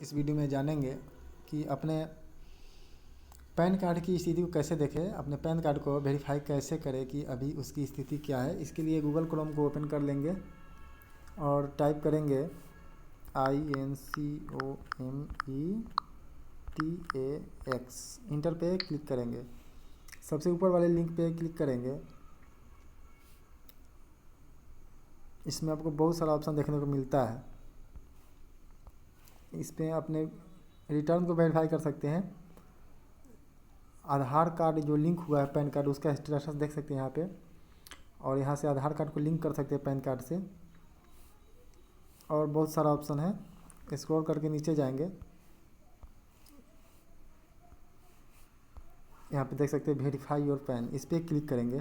इस वीडियो में जानेंगे कि अपने पैन कार्ड की स्थिति को कैसे देखें, अपने पैन कार्ड को वेरीफाई कैसे करें कि अभी उसकी स्थिति क्या है। इसके लिए गूगल क्रोम को ओपन कर लेंगे और टाइप करेंगे INCOMETAX, इंटर पे क्लिक करेंगे। सबसे ऊपर वाले लिंक पे क्लिक करेंगे। इसमें आपको बहुत सारा ऑप्शन देखने को मिलता है। इस पे अपने रिटर्न को वेरीफाई कर सकते हैं। आधार कार्ड जो लिंक हुआ है पैन कार्ड, उसका स्टेटस देख सकते हैं यहाँ पे, और यहाँ से आधार कार्ड को लिंक कर सकते हैं पैन कार्ड से। और बहुत सारा ऑप्शन है। स्क्रॉल करके नीचे जाएंगे, यहाँ पे देख सकते हैं वेरीफाई योर पैन, इस पर क्लिक करेंगे।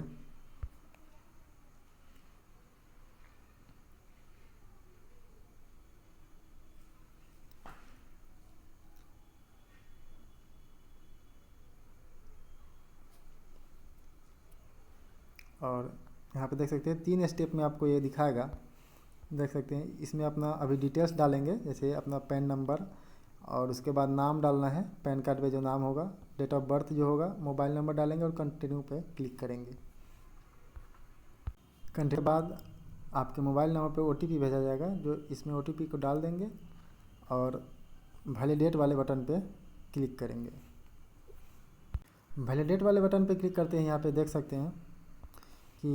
और यहाँ पे देख सकते हैं 3 स्टेप में आपको ये दिखाएगा। देख सकते हैं इसमें अपना अभी डिटेल्स डालेंगे, जैसे अपना पैन नंबर, और उसके बाद नाम डालना है, पैन कार्ड पे जो नाम होगा, डेट ऑफ बर्थ जो होगा, मोबाइल नंबर डालेंगे और कंटिन्यू पे क्लिक करेंगे। कंटिन्यू के बाद आपके मोबाइल नंबर पे OTP भेजा जाएगा, जो इसमें OTP को डाल देंगे और वैलिडेट वाले बटन पे क्लिक करेंगे। वैलिडेट वाले बटन पे क्लिक करते हैं, यहाँ पे देख सकते हैं कि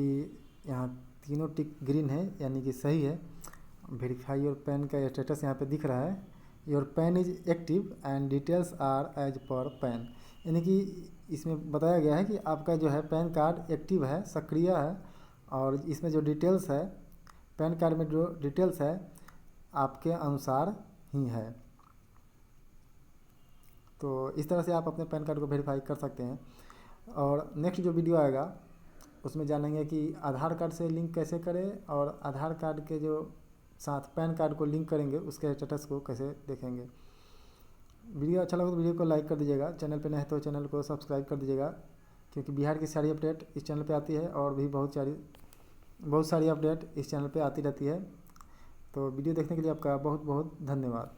यहाँ तीनों टिक ग्रीन है, यानी कि सही है। वेरीफाई योर पैन का स्टेटस यहाँ पे दिख रहा है, your PAN is active and details are as per PAN, यानी कि इसमें बताया गया है कि आपका जो है पैन कार्ड एक्टिव है, सक्रिय है, और इसमें जो डिटेल्स है पैन कार्ड में जो डिटेल्स है आपके अनुसार ही है। तो इस तरह से आप अपने पैन कार्ड को वेरीफाई कर सकते हैं। और नेक्स्ट जो वीडियो आएगा उसमें जानेंगे कि आधार कार्ड से लिंक कैसे करें, और आधार कार्ड के जो साथ पैन कार्ड को लिंक करेंगे उसके स्टेटस को कैसे देखेंगे। वीडियो अच्छा लगा तो वीडियो को लाइक कर दीजिएगा, चैनल पे नए हैं तो चैनल को सब्सक्राइब कर दीजिएगा, क्योंकि बिहार की सारी अपडेट इस चैनल पे आती है, और भी बहुत सारी अपडेट इस चैनल पे आती रहती है। तो वीडियो देखने के लिए आपका बहुत बहुत धन्यवाद।